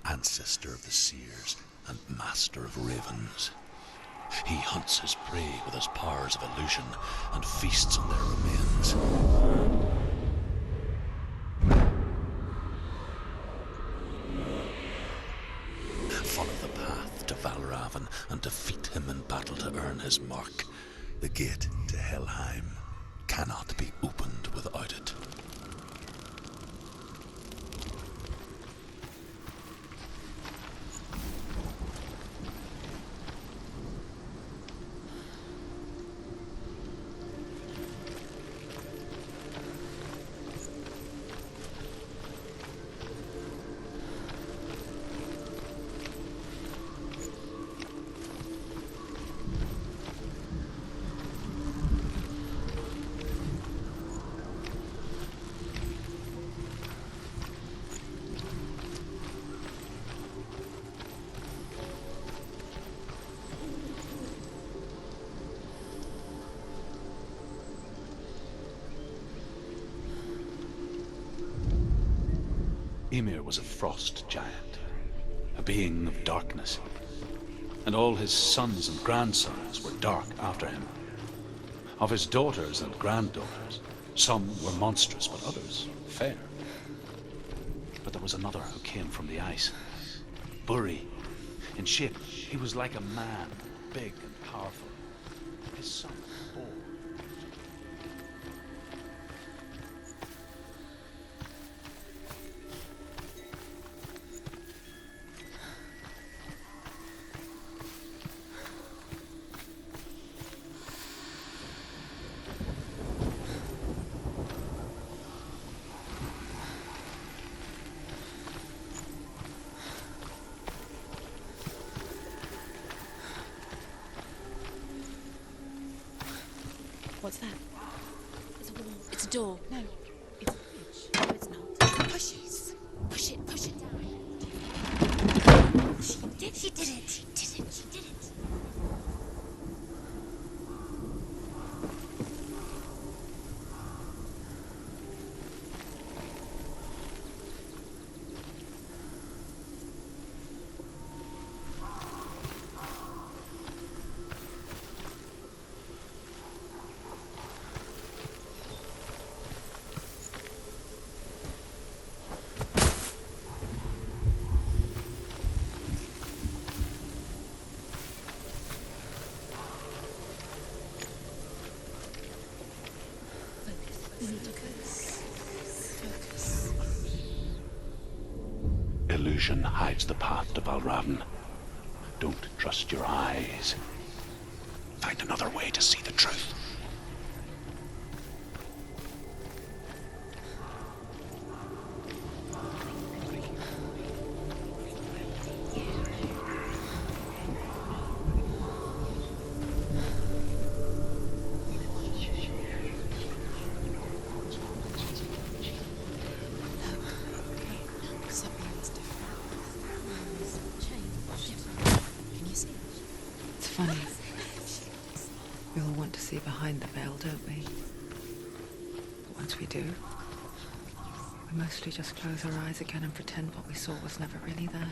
ancestor of the seers and master of ravens. He hunts his prey with his powers of illusion and feasts on their remains. Follow the path to Valravn and defeat him in battle to earn his mark. The gate to Helheim cannot be opened without it. Ymir was a frost giant, a being of darkness, and all his sons and grandsons were dark after him. Of his daughters and granddaughters, some were monstrous, but others fair. But there was another who came from the ice. Buri. In shape, he was like a man, big and powerful. His son, Bor. What's that? It's a wall. It's a door. No, it's a bridge. No, it's not. Push it. Push it. Push it down. She did it. She did it. She did it. She did it. Focus. Illusion hides the path to Valravn. Don't trust your eyes. Find another way to see the truth. Something's different. Change. Can you see? It's funny. We all want to see behind the veil, don't we? But once we do, we mostly just close our eyes again and pretend what we saw was never really there.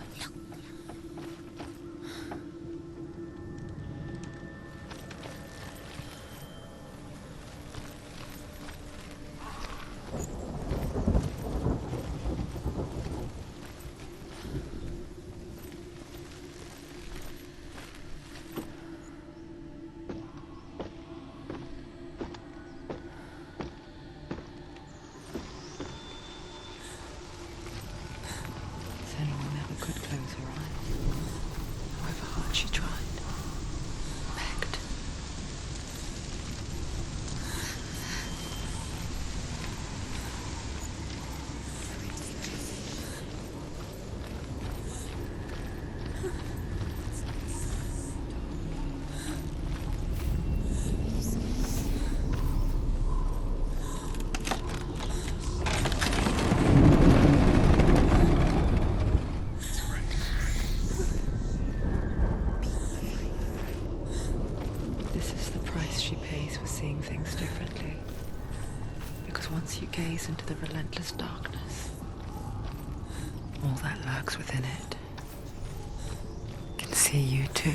Senua never could close her eyes, however hard she tried, begged. This is the price she pays for seeing things differently. Because once you gaze into the relentless darkness, all that lurks within it see you too.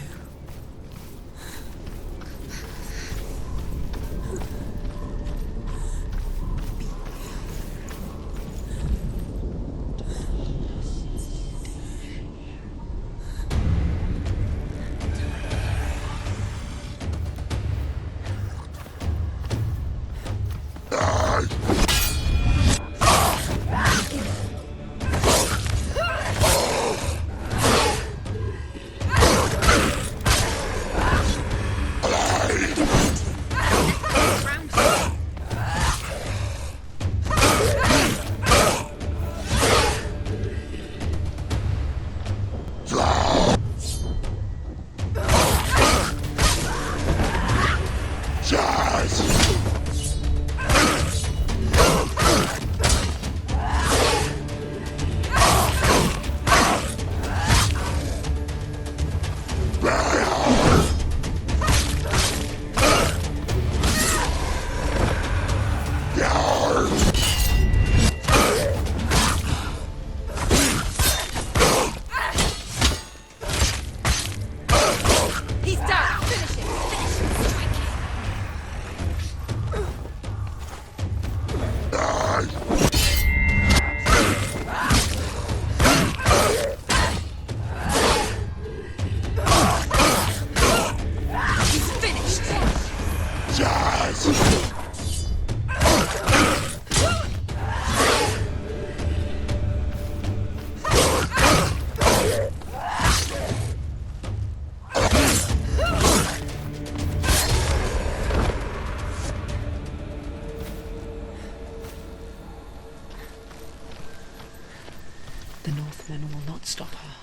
The Northmen will not stop her.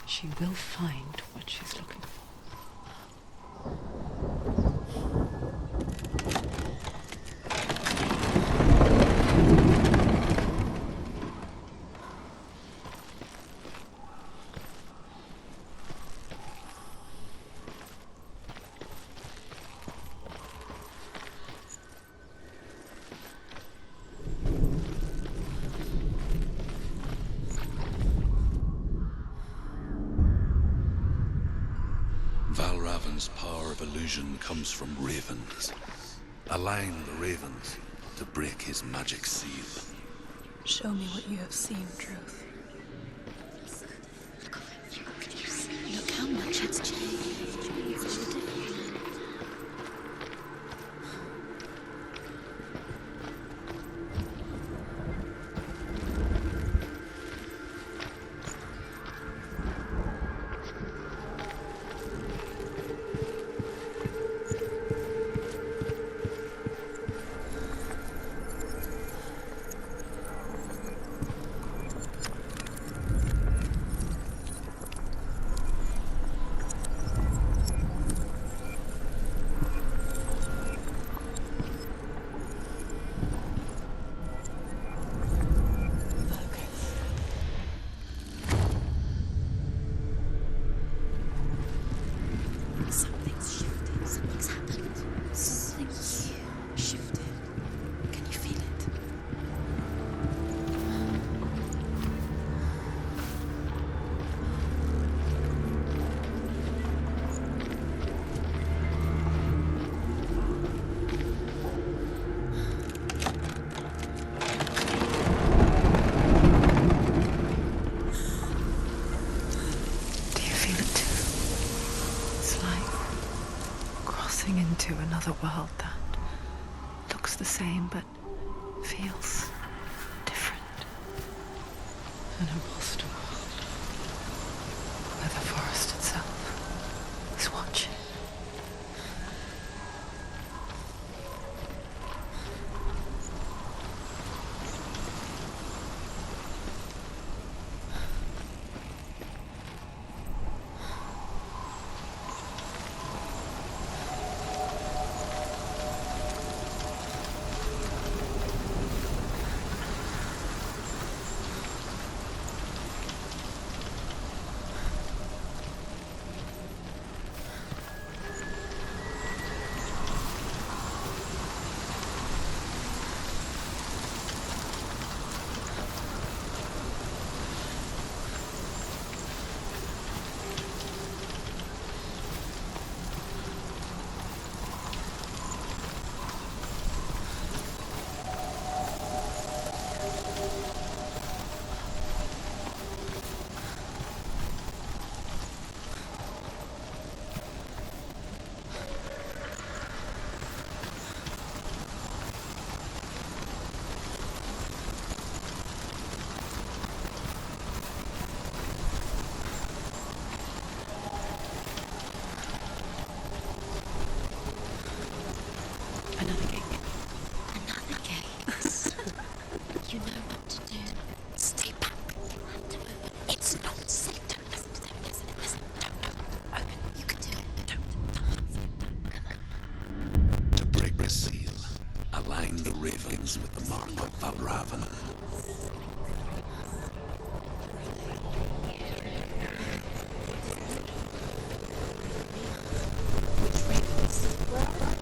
She will find what she's looking for. Valravn's power of illusion comes from ravens. Align the ravens to break his magic seal. Show me what you have seen, Truth. Look how much it's changed. Something's shifted. Something's happened. Something here shifted. Can you feel it? Do you feel it too? It's like crossing into another world that looks the same but feels different. An imposter world where the forest itself is watching. ravens with the mark of Valravn.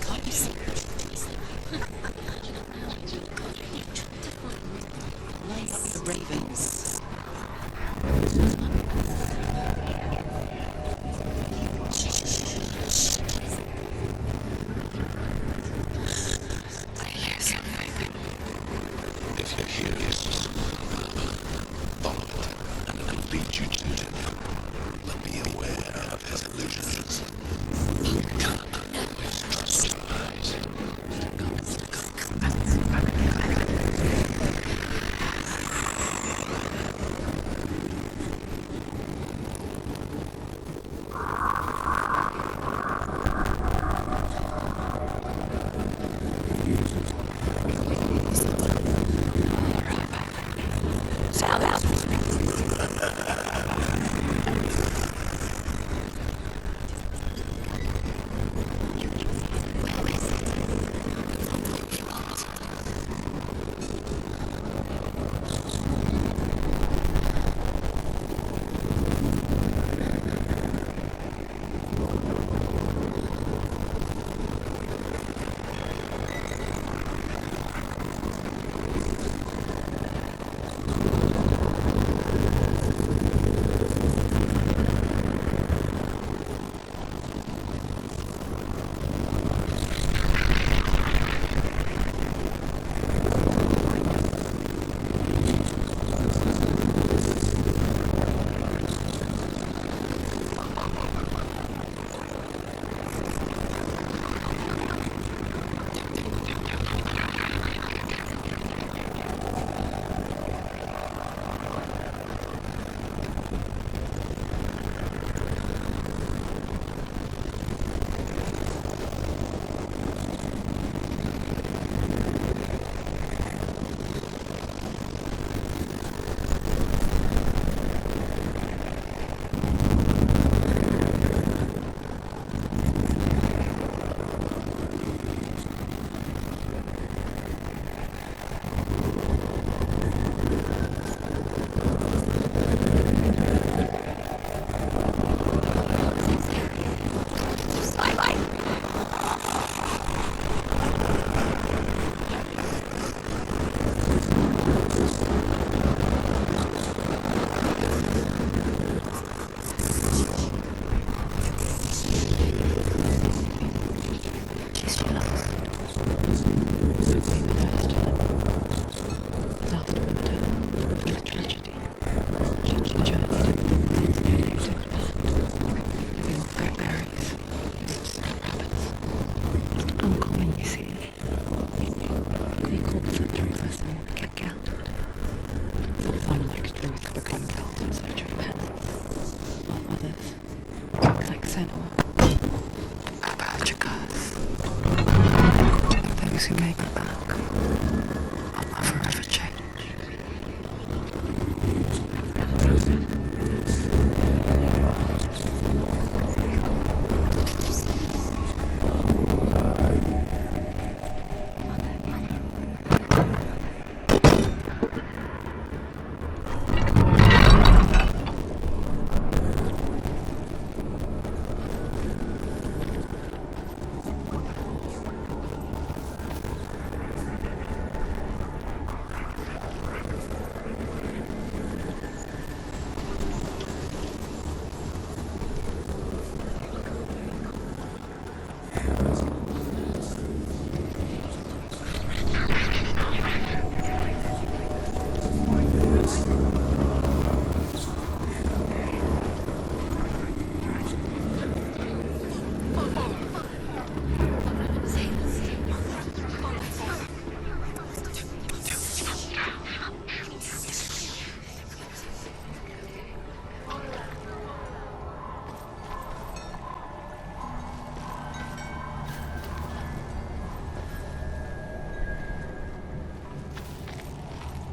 Can't you see? The ravens. I hear something. If you hear it, follow it, and it will lead you to him. But be aware of his illusions. You can't always trust your eyes. Who make it back, I'll forever change.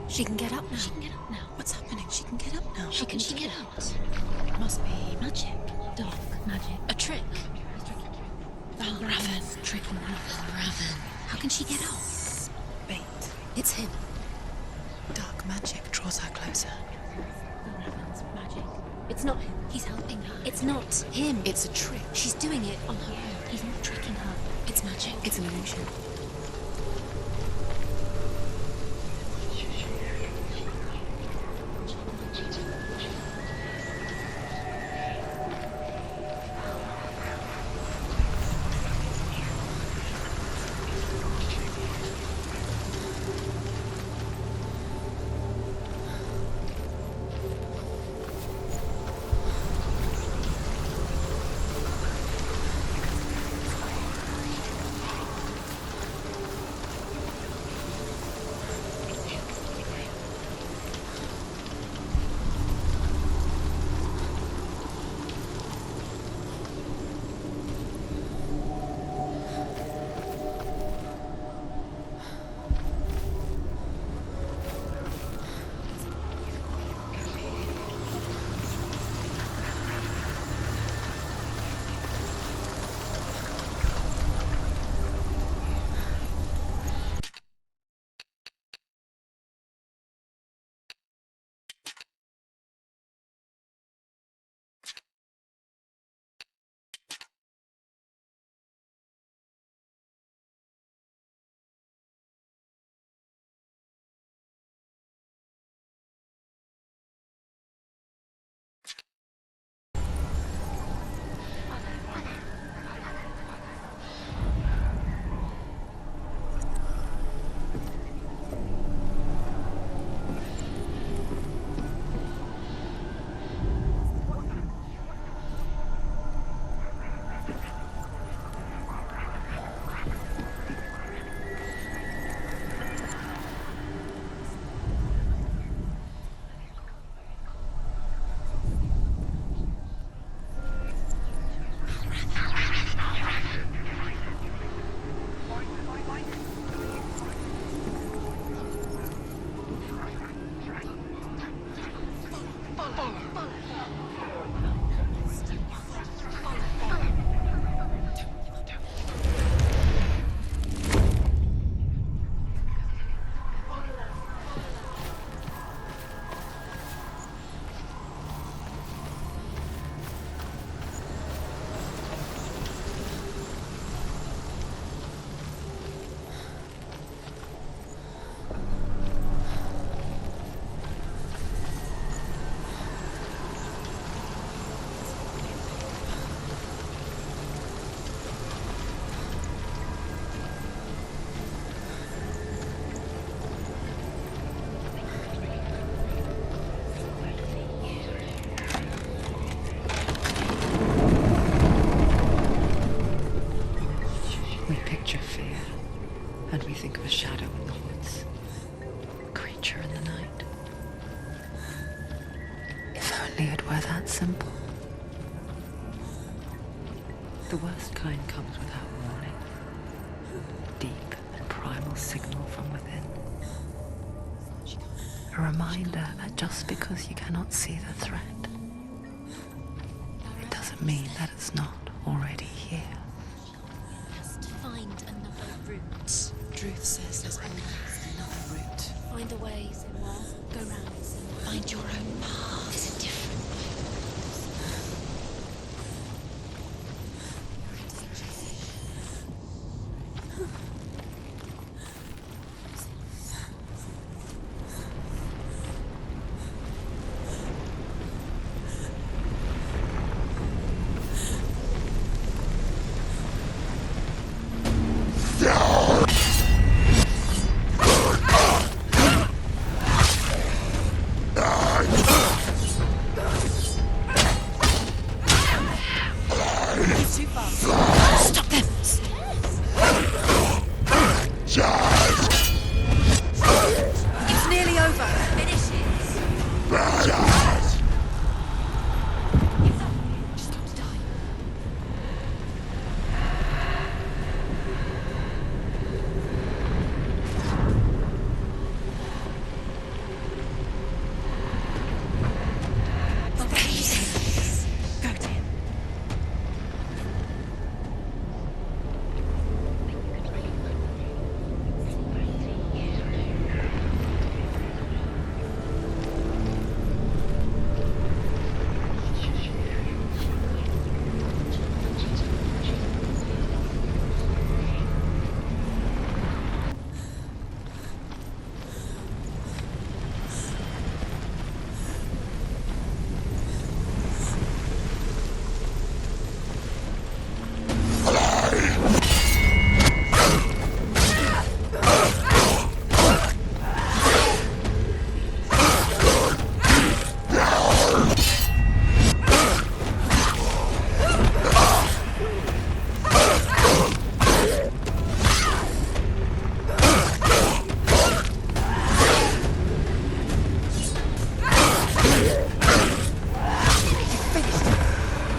She can get up now. She can get up now. What's happening? She can get up now. How can she get out? It must be magic. Dark magic. A trick. Valravn. Trick on Valravn. How can she get out? Bait. It's him. Dark magic draws her closer. Valravn's magic. It's not him. He's helping her. It's not him. It's a trick. She's doing it on her own. He's not tricking her. It's magic. It's an illusion. We picture fear, and we think of a shadow in the woods, a creature in the night. If only it were that simple. The worst kind comes without warning. Deep and primal signal from within. A reminder that just because you cannot see the threat, it doesn't mean that it's not already here. Must find another route. Druth says there's always another route. Find a way, Senua. Go round, Senua. Find your own path. There's a different way.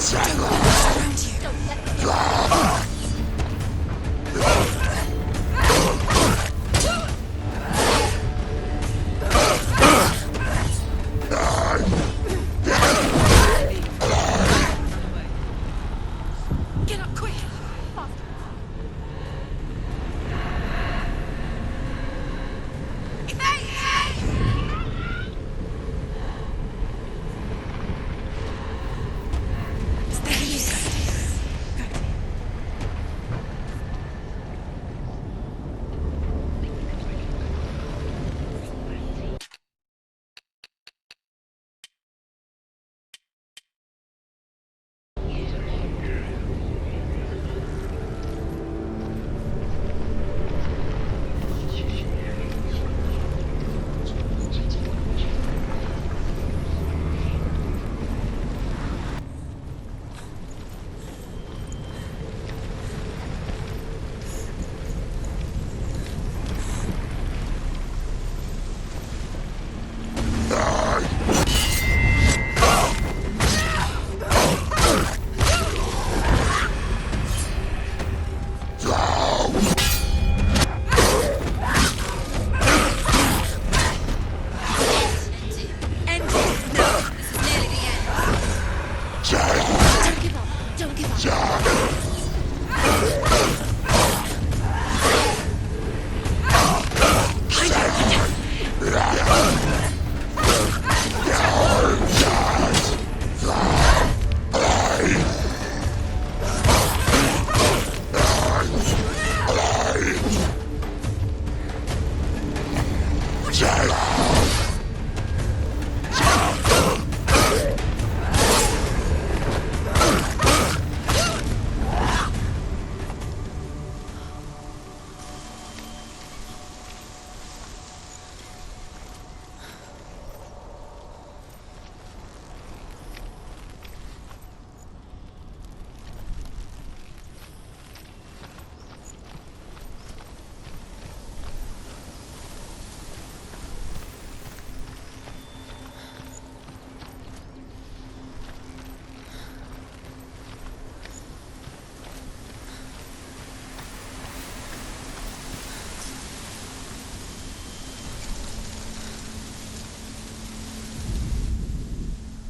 Don't let them surround you. Get up quick!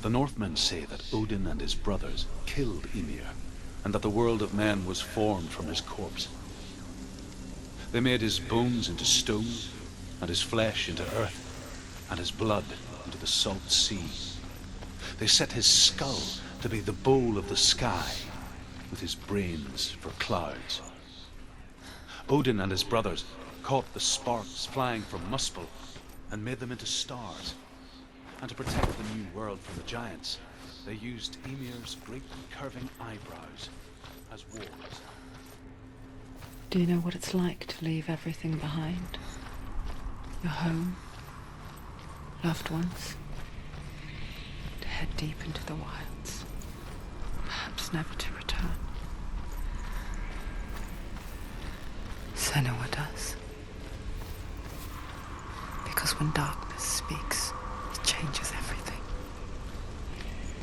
The Northmen say that Odin and his brothers killed Ymir, and that the world of men was formed from his corpse. They made his bones into stone, and his flesh into earth, and his blood into the salt sea. They set his skull to be the bowl of the sky, with his brains for clouds. Odin and his brothers caught the sparks flying from Muspel and made them into stars. And to protect the new world from the giants, they used Ymir's great curving eyebrows as walls. Do you know what it's like to leave everything behind? Your home, loved ones, to head deep into the wilds, perhaps never to return. Senua does. Because when darkness speaks, it changes everything,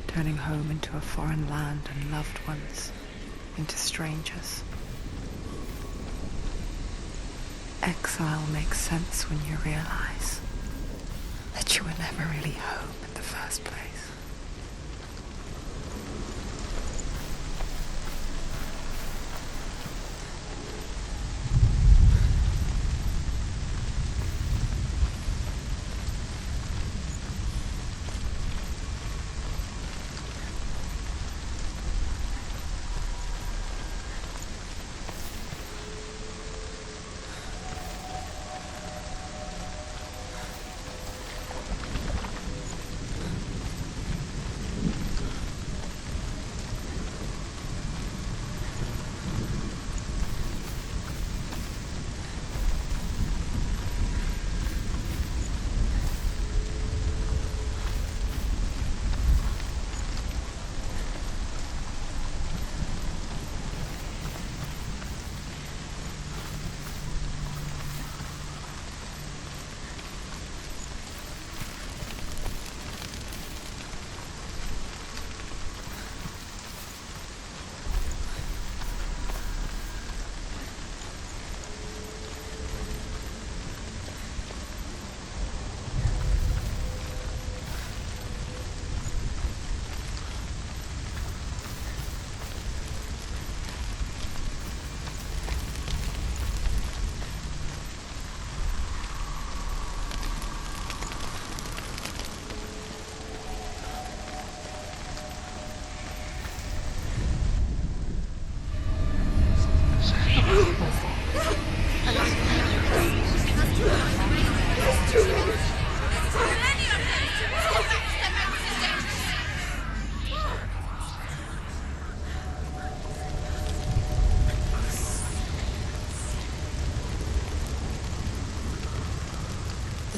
turning home into a foreign land and loved ones into strangers. Exile makes sense when you realize that you were never really home in the first place.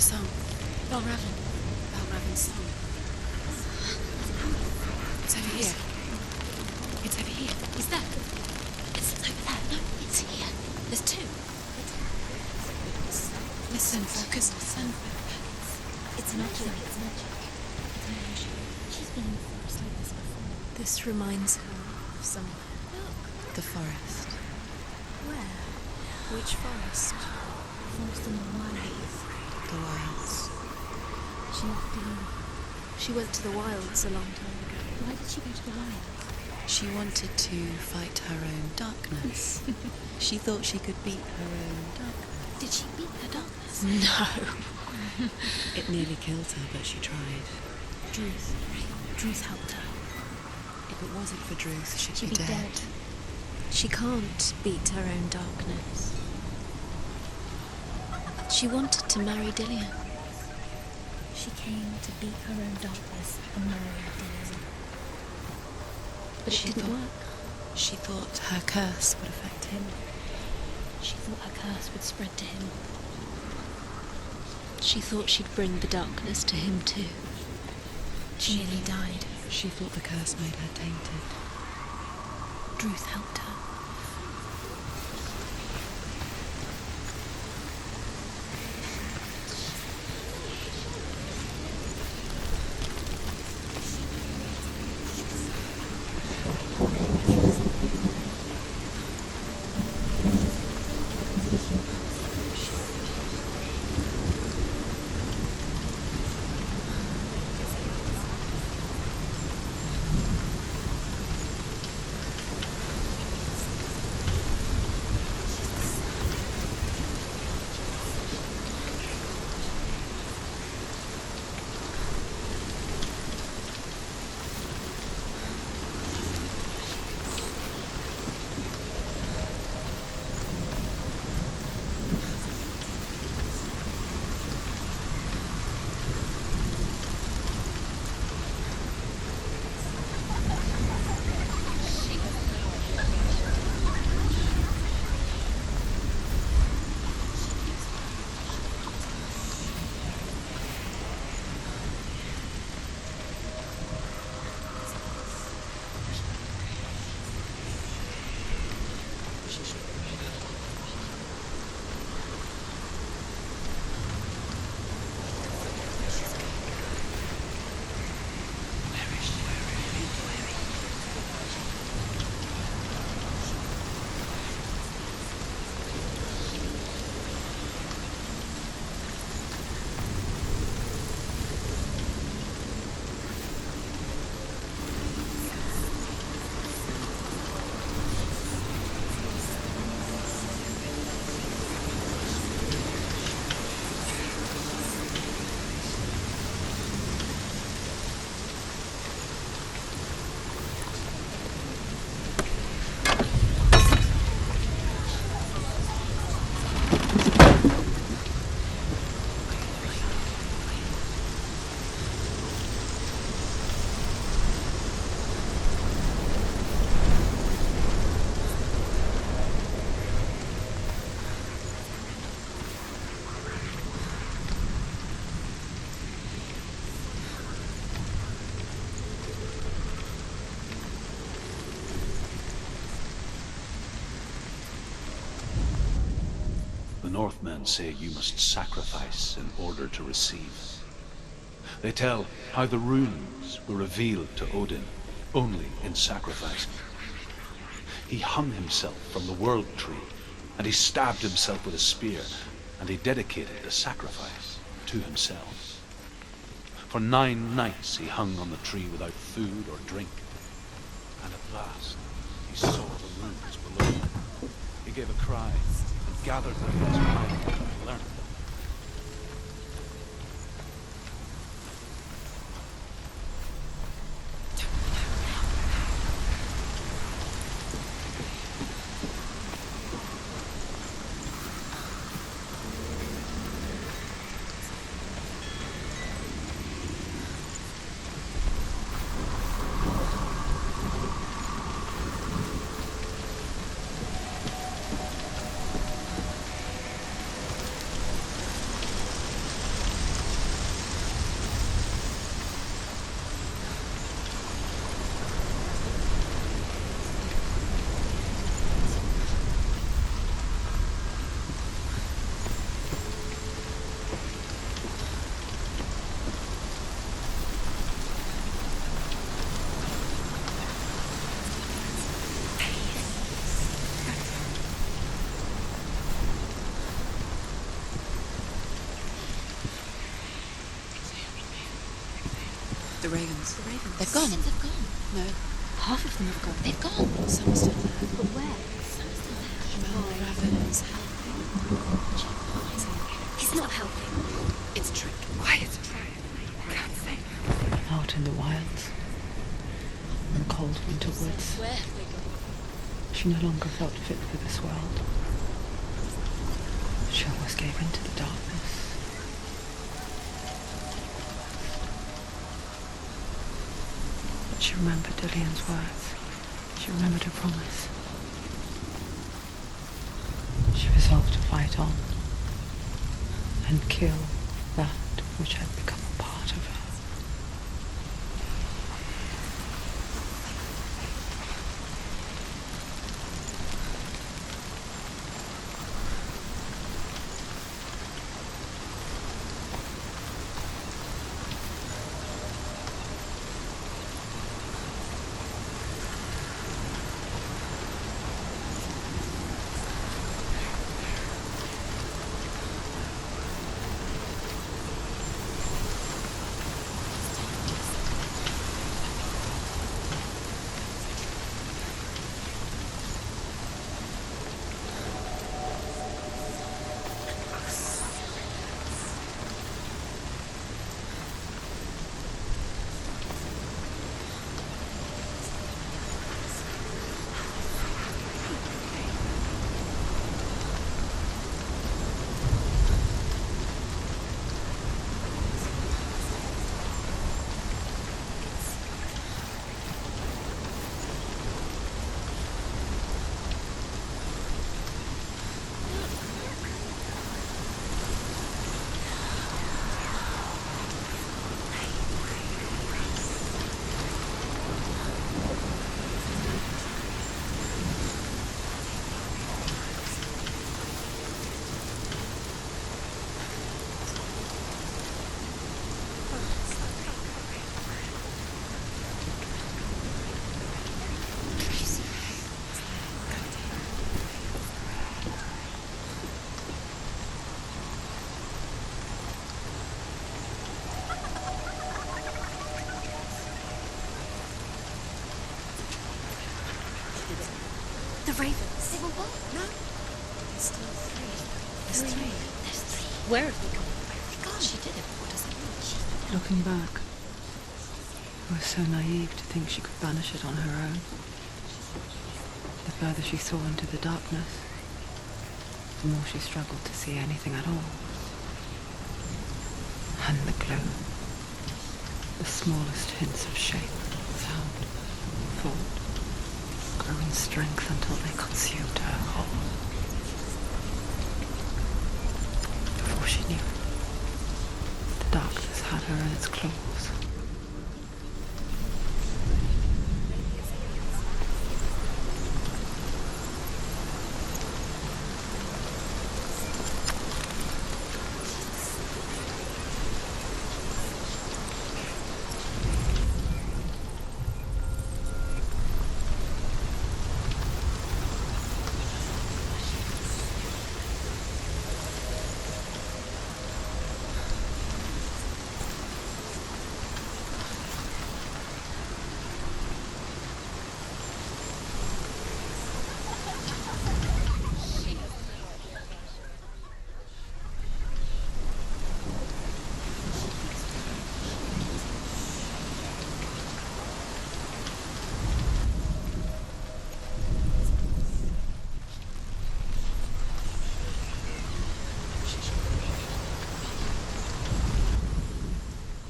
song. Valravn. Valravn's song. It's over here. It's over here. Is that? It's over there. No, it's here. There's two. Listen, focus, listen. It's magic. It's magic. It's magic. She's been in the forest like this before. This reminds her of somewhere. Look. The forest. Where? Which forest? Forest in the wilds. The wilds. She did. She went to the wilds a long time ago. Why did she go to the wilds? She wanted to fight her own darkness. She thought she could beat her own darkness. Did she beat her darkness? No. It nearly killed her, but she tried. Druth helped her. If it wasn't for Druth, she'd She'd be be dead. dead. She can't beat her own darkness. She wanted to marry Dillian. She came to beat her own darkness and marry Dillian. But it didn't work. She thought her curse would affect him. She thought her curse would spread to him. She thought she'd bring the darkness to him too. She nearly died. She thought the curse made her tainted. Druth helped her. Northmen say you must sacrifice in order to receive. They tell how the runes were revealed to Odin only in sacrifice. He hung himself from the world tree, and he stabbed himself with a spear, and he dedicated the sacrifice to himself. For 9 nights he hung on the tree without food or drink, and at last he saw the runes below. He gave a cry and gathered them in his mind and learned them. The ravens. The ravens. They've gone. They've gone. No. Half of them have gone. They've gone. Some are still there. But where? Some are still there. Valravn is helping. He's not helping. It's a trick. Quiet. I can't think. Out in the wilds, in the cold winter woods, Where have they gone? she no longer felt fit for this world. She almost gave in to the darkness. But she remembered Dillian's words. She remembered her promise. She resolved to fight on and kill that which had become a part of her. The ravens. They were what? No. There's still three. There's Three. three. There's three. Where have they gone? They've gone. She did it. What does it mean? Looking back, I was so naive to think she could banish it on her own. The further she saw into the darkness, the more she struggled to see anything at all. And the gloom, the smallest hints of shape, sound, thought, grew in strength until they consumed her whole. Before she knew it, the darkness had her in its claws.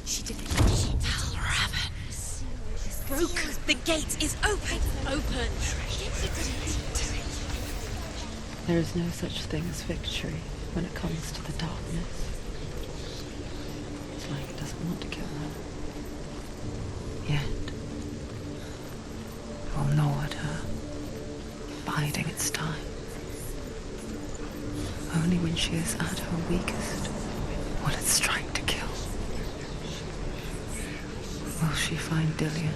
She did it. Valravn. Broke. The gate is open. Open. There is no such thing as victory when it comes to the darkness. It's like it doesn't want to kill her. Yet, it will gnaw at her, biding its time. Only when she is at her weakest will it strike to kill. Will she find Dillian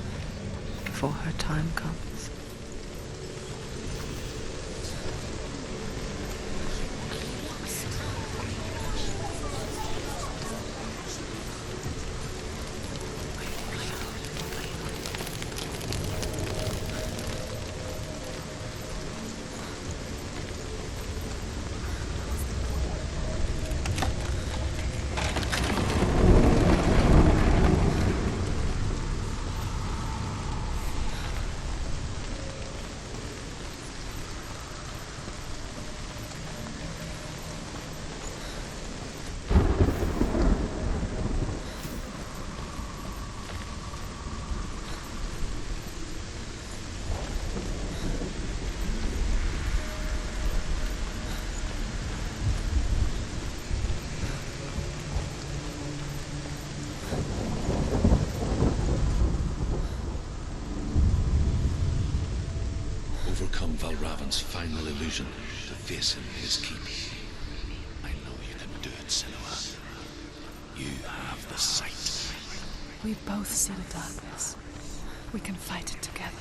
before her time comes? overcome Valravn's final illusion to face him in his keep. I know you can do it, Senua. You have the sight. We both see the darkness. We can fight it together.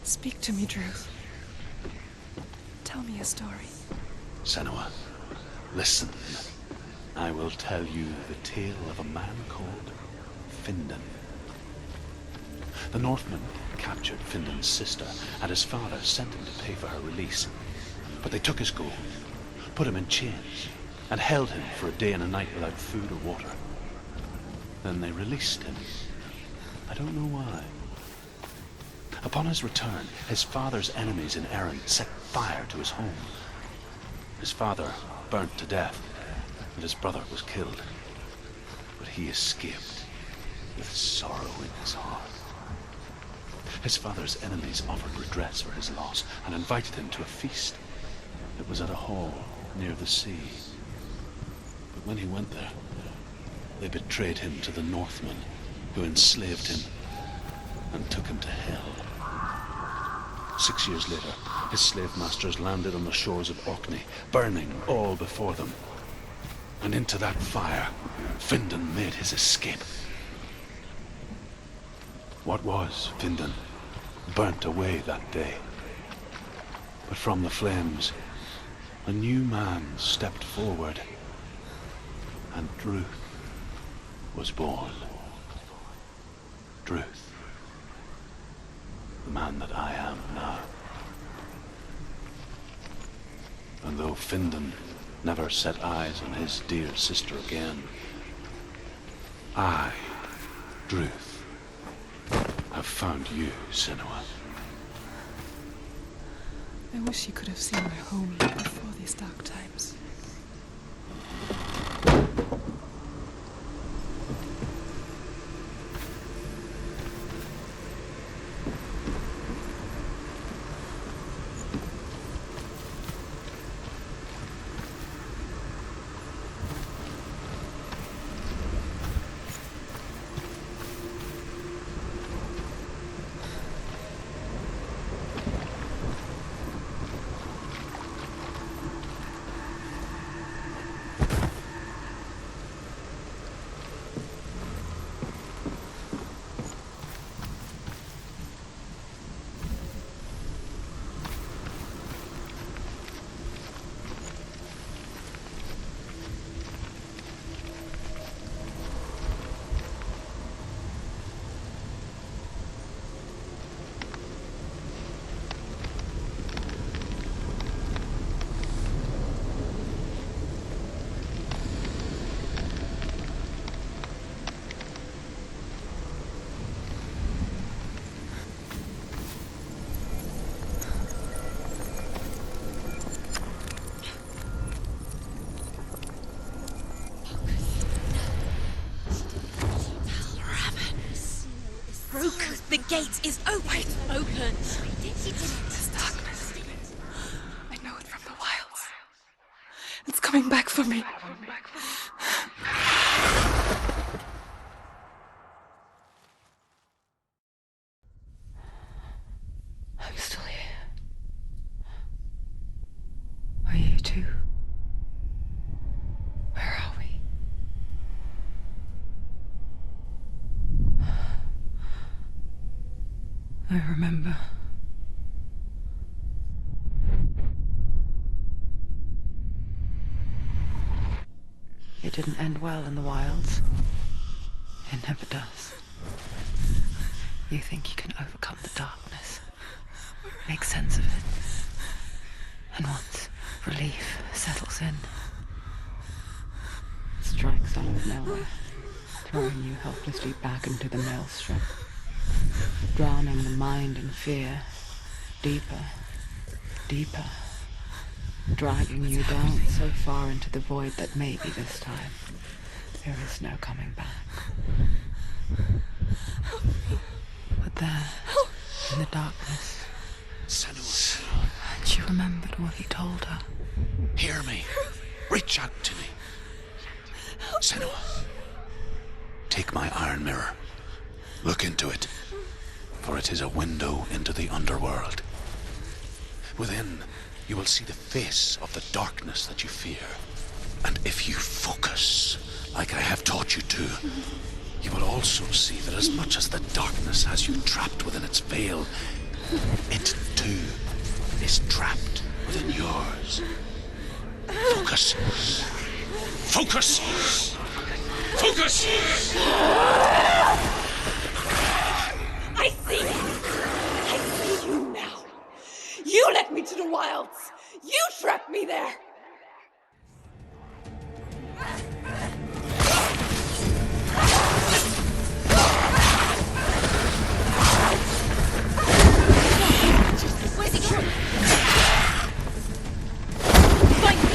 Speak to me, Druth. Tell me a story. Senua, listen. I will tell you the tale of a man called Findan. The Northmen captured Findan's sister, and his father sent him to pay for her release. But they took his gold, put him in chains, and held him for a day and a night without food or water. Then they released him. I don't know why. Upon his return, his father's enemies in Erin set fire to his home. His father burnt to death, and his brother was killed. But he escaped with sorrow in his heart. His father's enemies offered redress for his loss and invited him to a feast. It was at a hall near the sea. But when he went there, they betrayed him to the Northmen, who enslaved him and took him to hell. 6 years later, his slave masters landed on the shores of Orkney, burning all before them. And into that fire, Findan made his escape. What was Findan burnt away that day. But from the flames, a new man stepped forward, and Druth was born. Druth. The man that I am now. And though Findan never set eyes on his dear sister again, I, Druth, have found you, Senua. I wish you could have seen my home before these dark times. The gate is open. Open. This darkness. I know it from the wilds. It's coming back for me. I'm still here. Are you too? Where are we? I remember. It didn't end well in the wilds. It never does. You think you can overcome the darkness, make sense of it, and once relief settles in, it strikes out of nowhere, throwing you helplessly back into the maelstrom, drowning the mind in fear, deeper, deeper, dragging you down so far into the void that maybe this time there is no coming back. But there, in the darkness, Senua, she remembered what he told her. hear me. Reach out to me. Senua, take my iron mirror. Look into it, for it is a window into the underworld. Within, you will see the face of the darkness that you fear. And if you focus, like I have taught you to, you will also see that as much as the darkness has you trapped within its veil, it too is trapped within yours. Focus. Focus! Focus! I see you! I see you now! You led me to the wilds! You trapped me there! Where's he going? Find me!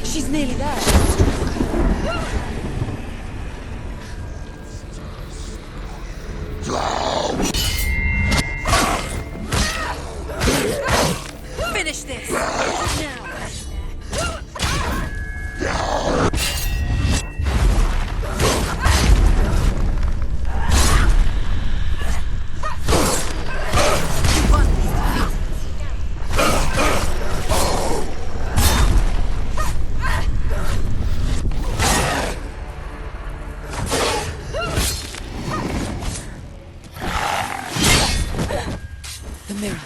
She's nearly there. Finish this! Now! The mirror.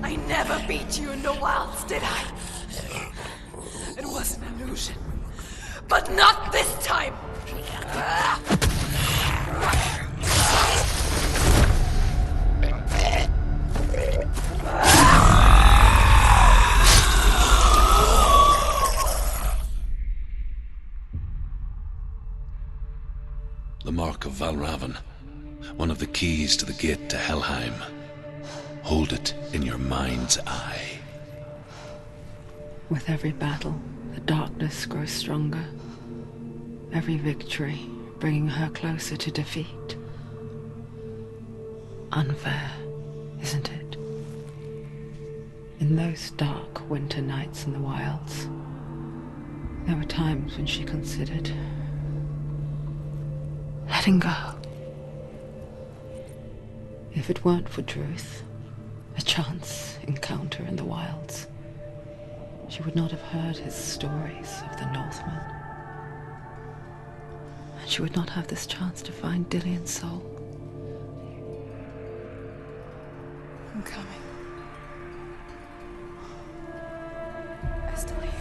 I never beat you in the wilds, did I? It was an illusion. But not this time! The mark of Valravn, one of the keys to the gate to Helheim. Hold it in your mind's eye. With every battle, the darkness grows stronger. Every victory bringing her closer to defeat. Unfair, isn't it? In those dark winter nights in the wilds, There were times when she considered letting go. If it weren't for Druth, a chance encounter in the wilds, she would not have heard his stories of the Northmen. And she would not have this chance to find Dillion's soul. I'm coming. I still hear you.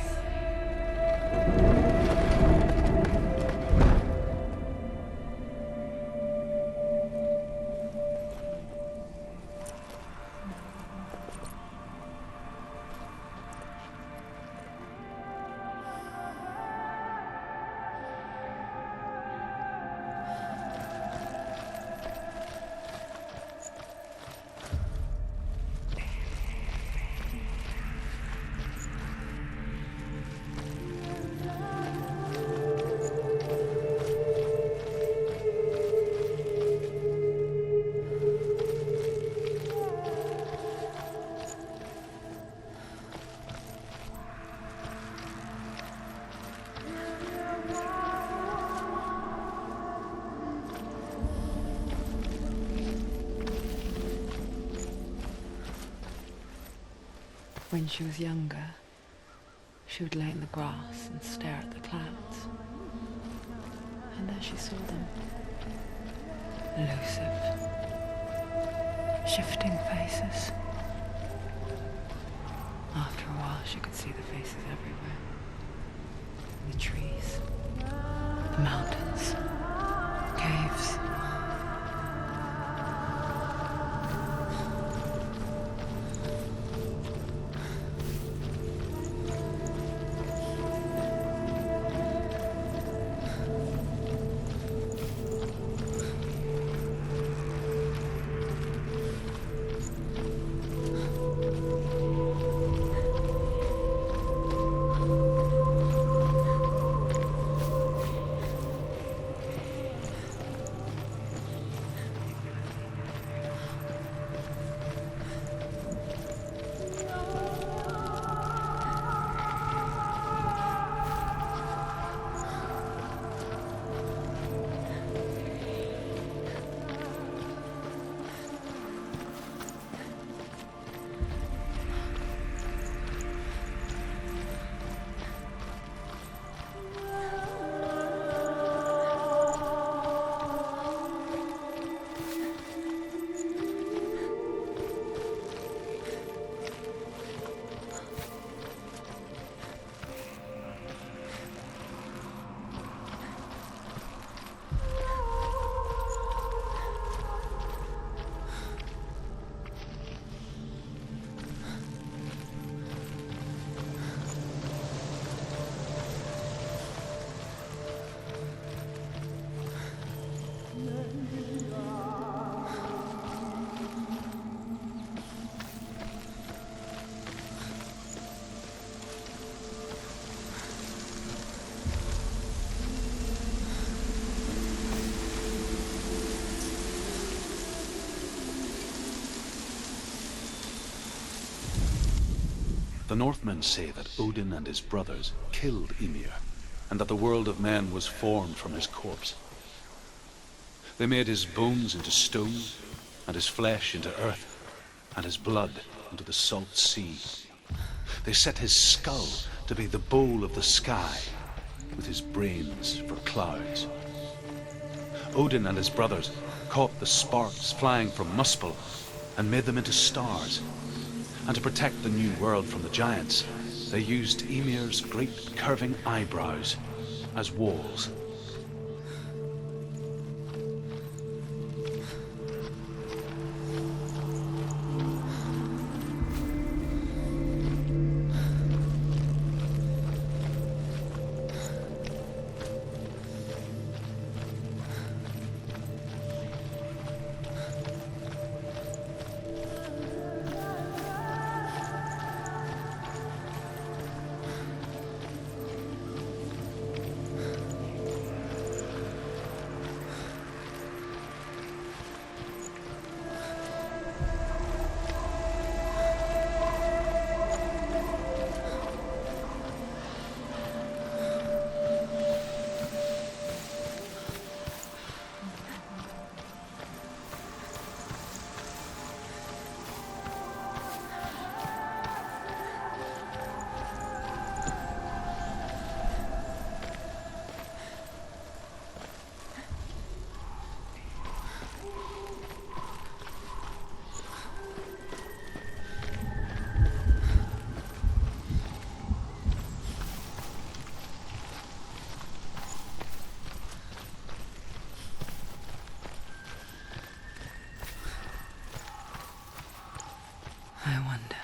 When she was younger, she would lay in the grass and stare at the clouds. And there she saw them. Elusive, shifting faces. After a while, she could see the faces everywhere. The trees, the mountains, caves. The Northmen say that Odin and his brothers killed Ymir, and that the world of men was formed from his corpse. They made his bones into stone, and his flesh into earth, and his blood into the salt sea. They set his skull to be the bowl of the sky, with his brains for clouds. Odin and his brothers caught the sparks flying from Muspel and made them into stars. And to protect the new world from the giants, they used Ymir's great curving eyebrows as walls. I wonder,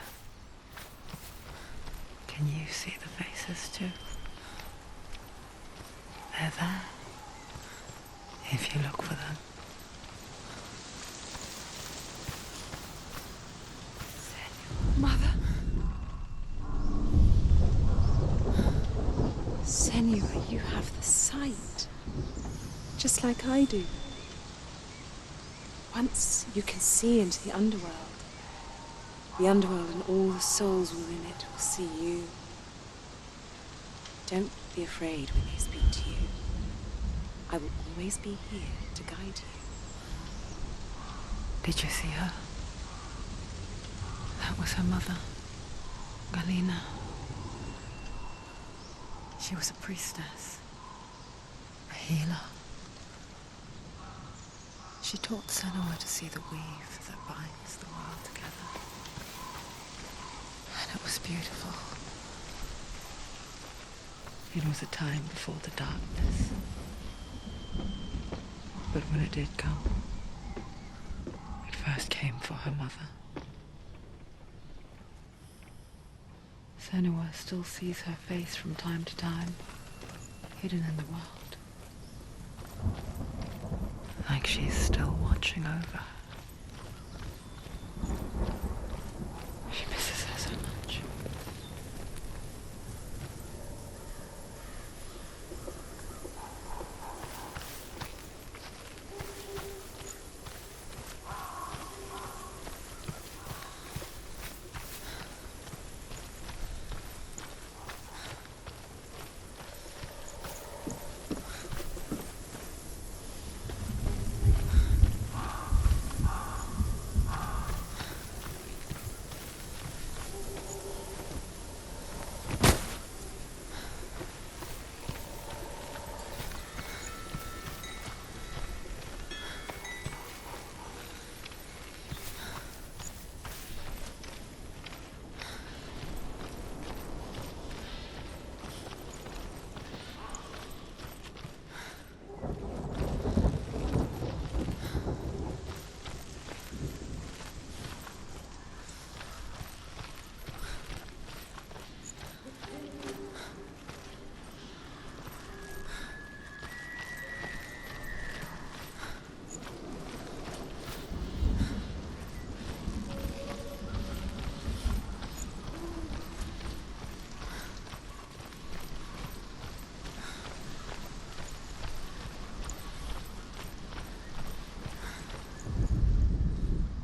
can you see the faces too? They're there, if you look for them. Mother? Senua, you have the sight. Just like I do. Once you can see into the underworld. The underworld and all the souls within it will see you. Don't be afraid when they speak to you. I will always be here to guide you. Did you see her? That was her mother, Galina. She was a priestess, a healer. She taught Senua to see the weave that binds the world together. And it was beautiful. It was a time before the darkness. But when it did come, it first came for her mother. Senua still sees her face from time to time, hidden in the world. Like she's still watching over her. She misses her so much.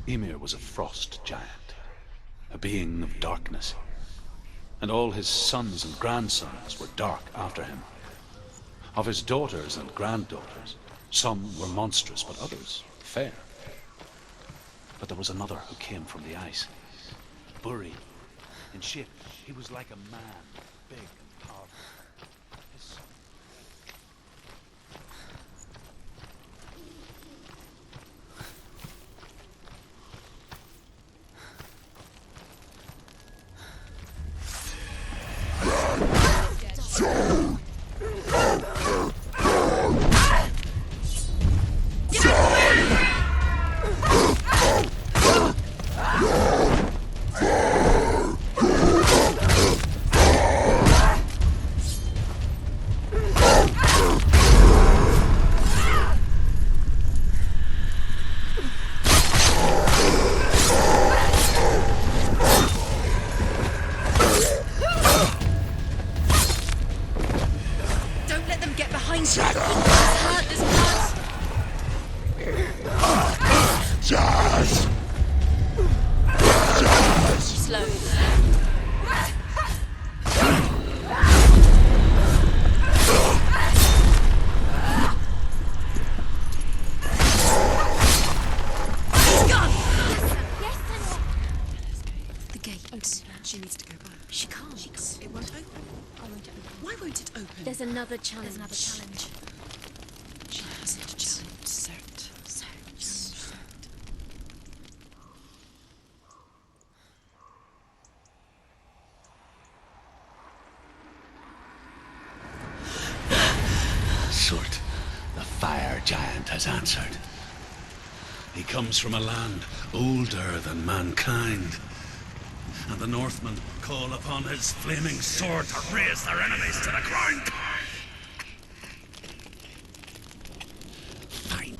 Ymir was a frost giant, a being of darkness, and all his sons and grandsons were dark after him. Of his daughters and granddaughters, some were monstrous, but others fair. But there was another who came from the ice. Buri, in shape, he was like a man, big and powerful. His son There's another challenge. Surt, the fire giant has answered. He comes from a land older than mankind, and the Northmen call upon his flaming sword to raise their enemies to the ground. Fine.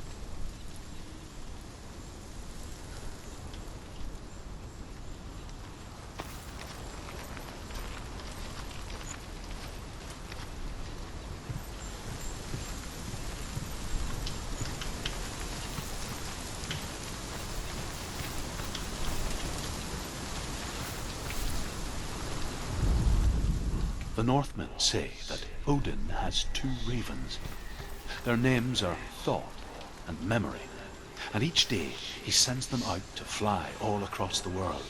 The Northmen say that Odin has two ravens. Their names are Thought and Memory, and each day he sends them out to fly all across the world.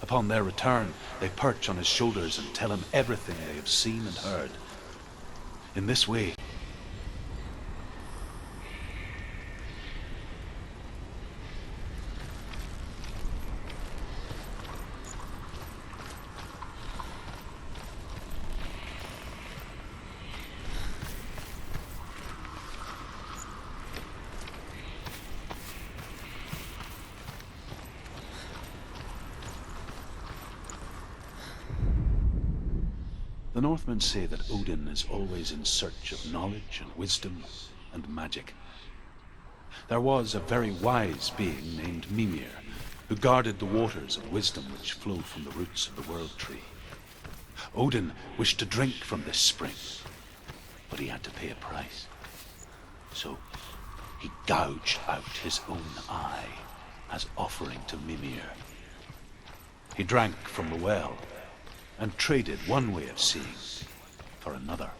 Upon their return, they perch on his shoulders and tell him everything they have seen and heard. In this way, the Northmen say that Odin is always in search of knowledge and wisdom and magic. There was a very wise being named Mimir, who guarded the waters of wisdom which flow from the roots of the World Tree. Odin wished to drink from this spring, but he had to pay a price. So he gouged out his own eye as offering to Mimir. He drank from the well and traded one way of seeing for another.